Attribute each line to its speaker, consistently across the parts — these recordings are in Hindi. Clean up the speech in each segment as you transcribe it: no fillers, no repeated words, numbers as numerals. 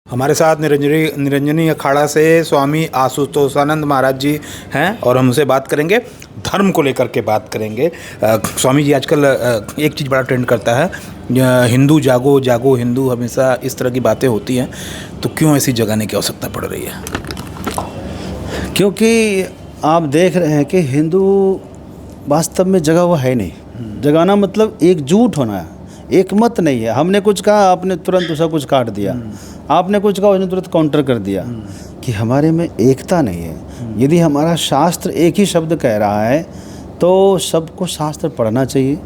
Speaker 1: हमारे साथ निरंजनी अखाड़ा से स्वामी आशुतोषानंद महाराज जी हैं और हम उनसे बात करेंगे, धर्म को लेकर के बात करेंगे। स्वामी जी, आजकल एक चीज़ बड़ा ट्रेंड करता है, हिंदू जागो जागो हिंदू, हमेशा इस तरह की बातें होती हैं, तो क्यों ऐसी जगाने की आवश्यकता पड़ रही है?
Speaker 2: क्योंकि आप देख रहे हैं कि हिंदू वास्तव में जगा हुआ है नहीं। जगाना मतलब एकजुट होना है, एक मत नहीं है। हमने कुछ कहा, आपने तुरंत उसका कुछ काट दिया, आपने कुछ कहा, उसने तुरंत काउंटर कर दिया कि हमारे में एकता नहीं है। यदि हमारा शास्त्र एक ही शब्द कह रहा है तो सबको शास्त्र पढ़ना चाहिए,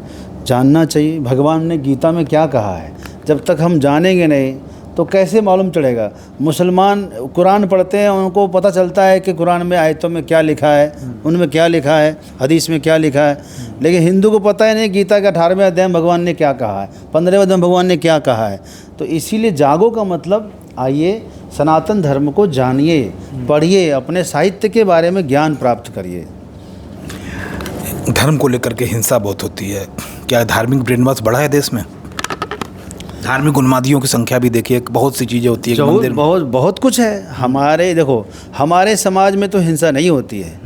Speaker 2: जानना चाहिए। भगवान ने गीता में क्या कहा है, जब तक हम जानेंगे नहीं तो कैसे मालूम चलेगा। मुसलमान कुरान पढ़ते हैं, उनको पता चलता है कि कुरान में आयतों में क्या लिखा है, उनमें क्या लिखा है, हदीस में क्या लिखा है, लेकिन हिंदू को पता ही नहीं गीता के 18वें अध्याय में भगवान ने क्या कहा है, 15वें अध्याय में भगवान ने क्या कहा है। तो इसीलिए जागो का मतलब आइए सनातन धर्म को जानिए, पढ़िए, अपने साहित्य के बारे में ज्ञान प्राप्त करिए।
Speaker 1: धर्म को लेकर के हिंसा बहुत होती है, क्या धार्मिक ब्रेन वॉश बढ़ा है देश में? धार्मिक उन्मादियों की संख्या भी देखिए, बहुत सी चीज़ें होती है,
Speaker 2: बहुत कुछ है। हमारे देखो, हमारे समाज में तो हिंसा नहीं होती है,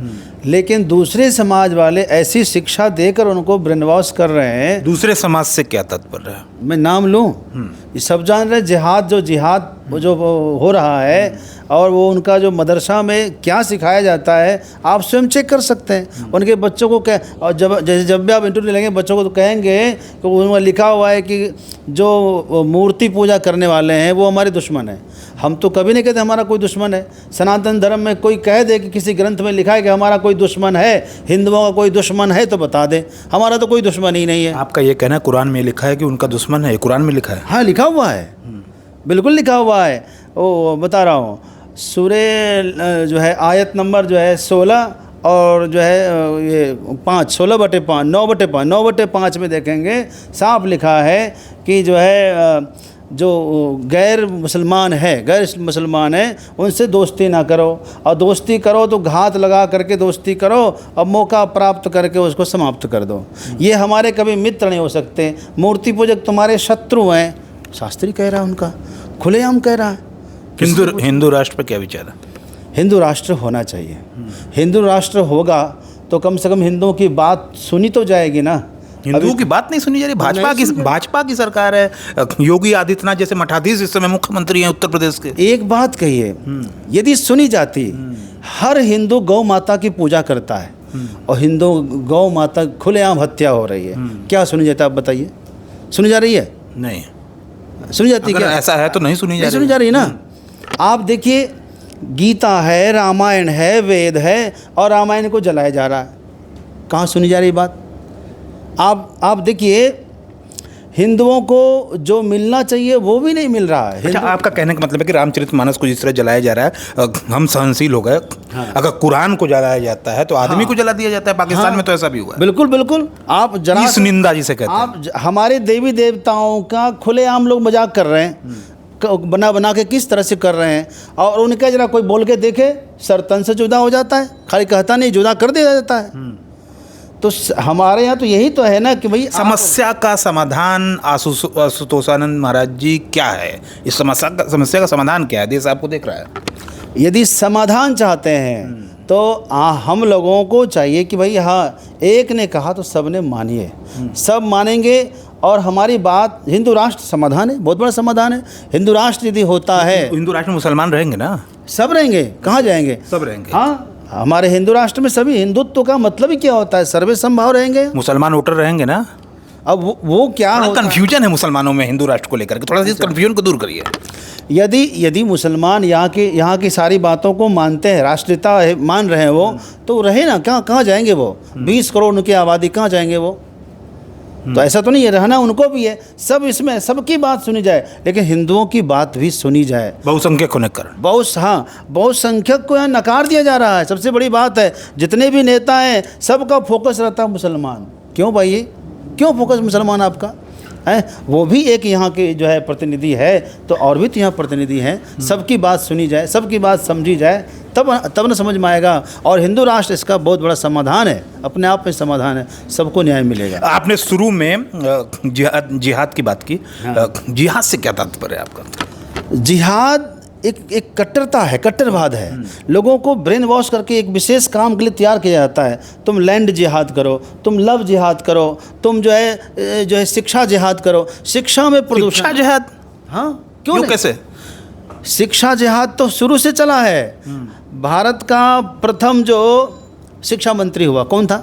Speaker 2: लेकिन दूसरे समाज वाले ऐसी शिक्षा देकर उनको ब्रेन वॉश कर रहे हैं।
Speaker 1: दूसरे समाज से क्या तात्पर्य है?
Speaker 2: मैं नाम लूँ, ये सब जान रहे, जिहाद जो हो रहा है, और वो उनका जो मदरसा में क्या सिखाया जाता है आप स्वयं चेक कर सकते हैं। उनके बच्चों को क्या, और जब भी आप इंटरव्यू लेंगे बच्चों को तो कहेंगे कि उनमें लिखा हुआ है कि जो मूर्ति पूजा करने वाले हैं वो हमारे दुश्मन हैं। हम तो कभी नहीं कहते हमारा कोई दुश्मन है। सनातन धर्म में कोई कह दे कि किसी ग्रंथ में लिखा है कि हमारा कोई दुश्मन है, हिंदुओं का कोई दुश्मन है तो बता दे, हमारा तो कोई दुश्मन ही नहीं है।
Speaker 1: आपका ये कहना है कुरान में लिखा है कि उनका दुश्मन है? कुरान में लिखा है?
Speaker 2: हाँ, लिखा हुआ है, बिल्कुल लिखा हुआ है। वो बता रहा हूँ, सूरे जो है आयत नंबर जो है 16 और जो है ये 5, 16/5, 9/5 में देखेंगे साफ लिखा है कि जो है जो गैर मुसलमान है उनसे दोस्ती ना करो, और दोस्ती करो तो घात लगा करके दोस्ती करो और मौका प्राप्त करके उसको समाप्त कर दो। ये हमारे कभी मित्र नहीं हो सकते। मूर्ति पूजक तुम्हारे शत्रु हैं, शास्त्री कह रहा है, उनका खुलेआम कह रहा है।
Speaker 1: हिंदू राष्ट्र पर क्या विचार है?
Speaker 2: हिंदू राष्ट्र होना चाहिए। हिंदू राष्ट्र होगा तो कम से कम हिंदुओं की बात सुनी तो जाएगी ना।
Speaker 1: हिंदुओं की बात नहीं सुनी जा रही। भाजपा की सरकार है, योगी आदित्यनाथ जैसे मठाधीश इस समय मुख्यमंत्री हैं उत्तर प्रदेश के।
Speaker 2: एक बात कहिए, यदि सुनी जाती, हर हिंदू गौ माता की पूजा करता है और हिंदू गौ माता खुलेआम हत्या हो रही है, क्या सुनी जाता है? आप बताइए, सुनी जा रही है?
Speaker 1: नहीं
Speaker 2: सुनी जाती क्या?
Speaker 1: ऐसा है तो नहीं सुनी
Speaker 2: जा रही ना। आप देखिए, गीता है, रामायण है, वेद है, और रामायण को जलाया जा रहा है। कहाँ सुनी जा रही बात? आप देखिए, हिंदुओं को जो मिलना चाहिए वो भी नहीं मिल रहा है।
Speaker 1: अच्छा, आपका कहने का मतलब है कि रामचरितमानस को जिस तरह जलाया जा रहा है, हम सहनशील हो गए। हाँ। अगर कुरान को जलाया जाता है तो आदमी को जला दिया जाता है। पाकिस्तान में तो ऐसा भी हुआ है।
Speaker 2: बिल्कुल। आप जरा
Speaker 1: इस निंदा जिसे कहते हैं,
Speaker 2: आप हमारे देवी देवताओं का खुलेआम लोग मजाक कर रहे हैं, बना के किस तरह से कर रहे हैं, और उनका जरा कोई बोल के देखे, सर तन से जुदा हो जाता है, खाली कहता नहीं, जुदा कर दिया जाता है। तो हमारे यहाँ तो यही तो है ना कि भाई
Speaker 1: समस्या का समाधान आशुतोषानंद महाराज जी क्या है? इस समस्या का समाधान क्या है? देश आपको देख रहा है।
Speaker 2: यदि समाधान चाहते हैं तो हम लोगों को चाहिए कि भाई हाँ, एक ने कहा तो सब ने मानिए, सब मानेंगे, और हमारी बात, हिंदू राष्ट्र समाधान है, बहुत बड़ा समाधान है। हिंदू राष्ट्र यदि होता है,
Speaker 1: हिंदू राष्ट्र में मुसलमान रहेंगे ना?
Speaker 2: सब रहेंगे, कहाँ जाएंगे?
Speaker 1: सब रहेंगे।
Speaker 2: हाँ, हमारे हिंदू राष्ट्र में सभी, हिंदुत्व का मतलब ही क्या होता है? सर्वे समभाव रहेंगे।
Speaker 1: मुसलमान वोटर रहेंगे ना?
Speaker 2: अब वो क्या होता है?
Speaker 1: कंफ्यूजन है मुसलमानों में हिंदू राष्ट्र को लेकर के, थोड़ा सा इस कंफ्यूजन को दूर करिए।
Speaker 2: यदि मुसलमान यहाँ की सारी बातों को मानते हैं, राष्ट्रीयता मान रहे हैं वो, तो रहे ना, कहाँ जाएंगे वो? 20 करोड़ उनकी आबादी, कहाँ जाएंगे वो? तो ऐसा तो नहीं है, रहना उनको भी है। सब इसमें सबकी बात सुनी जाए, लेकिन हिंदुओं की बात भी सुनी जाए।
Speaker 1: बहुसंख्यक होने का कारण,
Speaker 2: बहुसंख्यक को यहाँ नकार दिया जा रहा है। सबसे बड़ी बात है, जितने भी नेता हैं सबका फोकस रहता है मुसलमान। क्यों भाई, क्यों फोकस मुसलमान आपका है? वो भी एक यहाँ के जो है प्रतिनिधि है, तो और भी तो यहाँ प्रतिनिधि हैं। सबकी बात सुनी जाए, सबकी बात समझी जाए, तब न समझ में आएगा। और हिंदू राष्ट्र इसका बहुत बड़ा समाधान है, अपने आप में समाधान है, सबको न्याय मिलेगा।
Speaker 1: आपने शुरू में जिहाद की बात की। हाँ। जिहाद से क्या तात्पर्य है आपका?
Speaker 2: जिहाद एक कट्टरता है, कट्टरवाद है। लोगों को ब्रेन वॉश करके एक विशेष काम के लिए तैयार किया जाता है। तुम लैंड जिहाद करो, तुम लव जिहाद करो, तुम जो है शिक्षा जिहाद करो। शिक्षा में प्रदूषण,
Speaker 1: शिक्षा जिहाद,
Speaker 2: हाँ क्यों
Speaker 1: क्यों
Speaker 2: नहीं?
Speaker 1: कैसे?
Speaker 2: शिक्षा जिहाद तो शुरू से चला है। भारत का प्रथम जो शिक्षा मंत्री हुआ कौन था?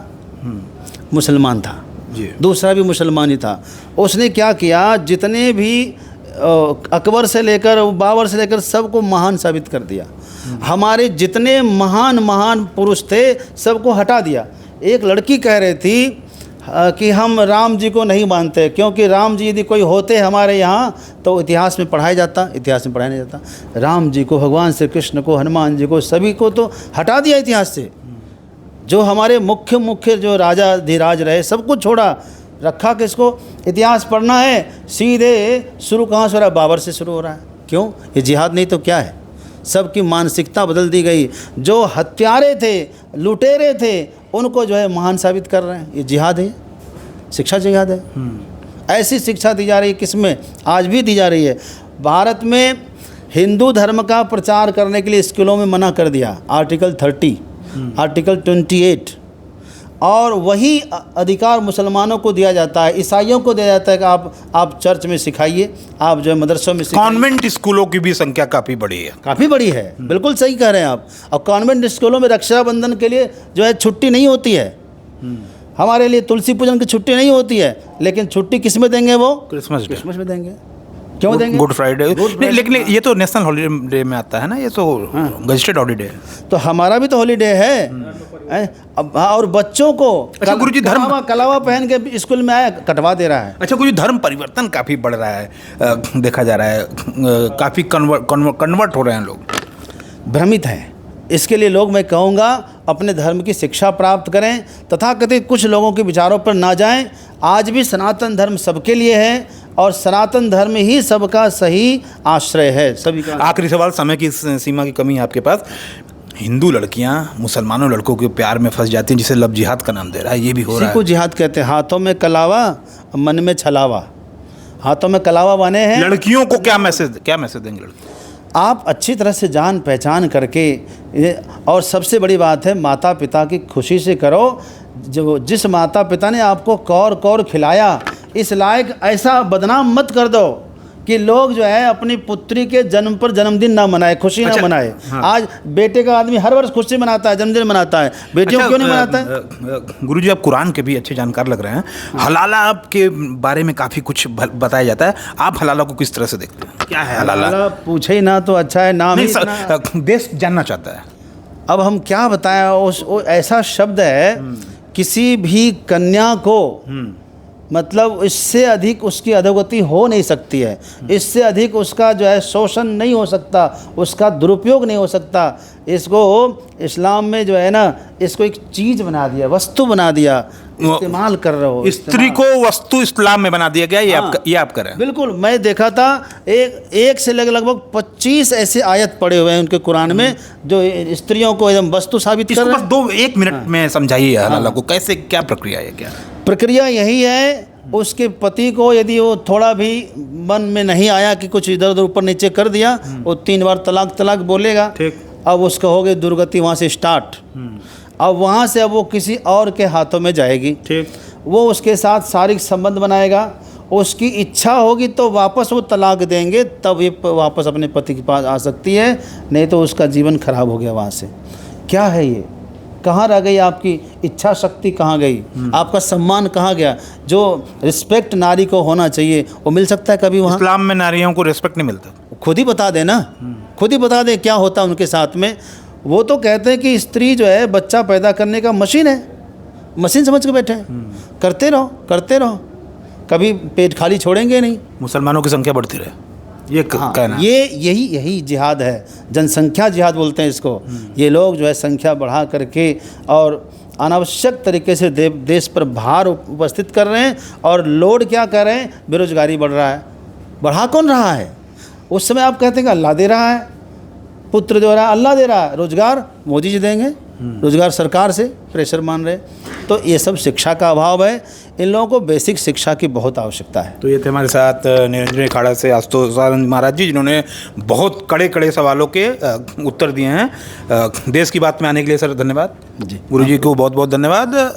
Speaker 2: मुसलमान था
Speaker 1: जी।
Speaker 2: दूसरा भी मुसलमान ही था। उसने क्या किया, जितने भी अकबर से लेकर बाबर से लेकर सबको महान साबित कर दिया। हमारे जितने महान महान पुरुष थे सबको हटा दिया। एक लड़की कह रही थी कि हम राम जी को नहीं मानते, क्योंकि राम जी यदि कोई होते हमारे यहाँ तो इतिहास में पढ़ाया जाता। इतिहास में पढ़ाया नहीं जाता। राम जी को, भगवान श्री कृष्ण को, हनुमान जी को, सभी को तो हटा दिया इतिहास से। जो हमारे मुख्य जो राजा धीराज रहे सबको छोड़ा, रखा किसको? इतिहास पढ़ना है सीधे शुरू कहाँ से हो रहा है? बाबर से शुरू हो रहा है। क्यों? ये जिहाद नहीं तो क्या है? सबकी मानसिकता बदल दी गई। जो हत्यारे थे, लुटेरे थे, उनको जो है महान साबित कर रहे हैं। ये जिहाद है, शिक्षा जिहाद है। ऐसी शिक्षा दी जा रही है, किसमें? आज भी दी जा रही है। भारत में हिंदू धर्म का प्रचार करने के लिए स्कूलों में मना कर दिया, आर्टिकल 30, आर्टिकल 28। और वही अधिकार मुसलमानों को दिया जाता है, ईसाइयों को दिया जाता है कि आप चर्च में सिखाइए, आप जो है मदरसों में सिखाइए।
Speaker 1: कॉन्वेंट स्कूलों की भी संख्या काफ़ी बड़ी है।
Speaker 2: काफ़ी बड़ी है, बिल्कुल सही कह रहे हैं आप। और कॉन्वेंट स्कूलों में रक्षाबंधन के लिए जो है छुट्टी नहीं होती है। हमारे लिए तुलसी पूजन की छुट्टी नहीं होती है, लेकिन छुट्टी किस में देंगे? वो क्रिसमस में देंगे। क्यों देंगे?
Speaker 1: Good Friday. लेकिन ये तो नेशनल हॉलीडे में आता है ना, ये तो गजटेड हॉलीडे है।
Speaker 2: तो हमारा भी तो हॉलीडे है। अब और बच्चों को
Speaker 1: अच्छा गुरुजी, धर्म
Speaker 2: कलावा पहन के स्कूल में आया, कटवा दे रहा है।
Speaker 1: अच्छा गुरुजी, धर्म परिवर्तन काफ़ी बढ़ रहा है, देखा जा रहा है। काफ़ी कन्वर्ट हो रहे हैं लोग।
Speaker 2: भ्रमित हैं। इसके लिए लोग, मैं कहूँगा, अपने धर्म की शिक्षा प्राप्त करें, तथाकथित कुछ लोगों के विचारों पर ना जाएं। आज भी सनातन धर्म सबके लिए है और सनातन धर्म ही सबका सही आश्रय है, सभी का।
Speaker 1: आखिरी सवाल, समय की सीमा की कमी है आपके पास। हिंदू लड़कियां मुसलमानों लड़कों के प्यार में फंस जाती हैं, जिसे लव जिहाद का नाम दे रहा है, ये भी हो रहा है।
Speaker 2: इसी को जिहाद कहते हैं। हाथों में कलावा, मन में छलावा। हाथों में कलावा बने हैं।
Speaker 1: लड़कियों को क्या मैसेज देंगे लड़के?
Speaker 2: आप अच्छी तरह से जान पहचान करके, और सबसे बड़ी बात है, माता पिता की खुशी से करो। जो जिस माता पिता ने आपको कौर कौर खिलाया, इस लायक ऐसा बदनाम मत कर दो कि लोग जो है अपनी पुत्री के जन्म पर जन्मदिन ना मनाए, खुशी ना मनाए।
Speaker 1: हाँ।
Speaker 2: आज बेटे का आदमी हर वर्ष खुशी मनाता है, जन्मदिन मनाता है, बेटियों को क्यों नहीं मनाता है?
Speaker 1: गुरुजी, आप कुरान के भी अच्छे जानकार लग रहे हैं। हलाला के बारे में काफ़ी कुछ बताया जाता है। आप हलाला को किस तरह से देखते हैं? क्या है हलाला?
Speaker 2: पूछे ही ना तो अच्छा है, नाम ही
Speaker 1: देश जानना चाहता है।
Speaker 2: अब हम क्या बताएं? वो ऐसा शब्द है, किसी भी कन्या को, मतलब इससे अधिक उसकी अधोगति हो नहीं सकती है, इससे अधिक उसका जो है शोषण नहीं हो सकता, उसका दुरुपयोग नहीं हो सकता। इसको इस्लाम में जो है ना, इसको एक चीज़ बना दिया, वस्तु बना दिया, इस्तेमाल कर रहे हो।
Speaker 1: स्त्री को वस्तु इस्लाम में बना दिया गया, ये आप करें।
Speaker 2: बिल्कुल, मैं देखा था एक से लगभग 25 ऐसे आयत पड़े हुए हैं उनके कुरान में जो स्त्रियों को एकदम वस्तु साबित कर रहे हैं।
Speaker 1: 1 मिनट में समझाइए हलाला को, कैसे, क्या प्रक्रिया है? क्या
Speaker 2: प्रक्रिया यही है, उसके पति को यदि वो थोड़ा भी मन में नहीं आया कि कुछ इधर उधर ऊपर नीचे कर दिया, वो 3 बार तलाक बोलेगा।
Speaker 1: ठीक।
Speaker 2: अब उसका हो गई दुर्गति, वहाँ से स्टार्ट। अब वहाँ से अब वो किसी और के हाथों में जाएगी।
Speaker 1: ठीक।
Speaker 2: वो उसके साथ शारीरिक संबंध बनाएगा, उसकी इच्छा होगी तो वापस वो तलाक देंगे, तब ये वापस अपने पति के पास आ सकती है, नहीं तो उसका जीवन खराब हो गया वहाँ से। क्या है ये? कहाँ रह गई आपकी इच्छा शक्ति? कहाँ गई आपका सम्मान? कहाँ गया? जो रिस्पेक्ट नारी को होना चाहिए वो मिल सकता है कभी वहाँ?
Speaker 1: इस्लाम में नारियों को रिस्पेक्ट नहीं मिलता।
Speaker 2: खुद ही बता देना, खुद ही बता दे क्या होता है उनके साथ में। वो तो कहते हैं कि स्त्री जो है बच्चा पैदा करने का मशीन है, मशीन समझ के बैठे हैं। करते रहो, कभी पेट खाली छोड़ेंगे नहीं।
Speaker 1: मुसलमानों की संख्या बढ़ती रहे, ये कहना।
Speaker 2: यही जिहाद है, जनसंख्या जिहाद बोलते हैं इसको। ये लोग जो है संख्या बढ़ा करके और अनावश्यक तरीके से देश पर भार उपस्थित कर रहे हैं। और लोड क्या कर रहे हैं? बेरोजगारी बढ़ रहा है। बढ़ा कौन रहा है? उस समय आप कहते हैं कि अल्लाह दे रहा है, पुत्र दे रहा है, अल्लाह दे रहा है, रोजगार मोदी जी देंगे। रोजगार सरकार से प्रेशर मान रहे। तो ये सब शिक्षा का अभाव है, इन लोगों को बेसिक शिक्षा की बहुत आवश्यकता है।
Speaker 1: तो ये थे हमारे साथ निरंजनी अखाड़ा से आशुतोष आनंद महाराज जी, जिन्होंने बहुत कड़े कड़े सवालों के उत्तर दिए हैं। देश की बात में आने के लिए सर धन्यवाद
Speaker 2: जी,
Speaker 1: गुरु जी को बहुत बहुत धन्यवाद।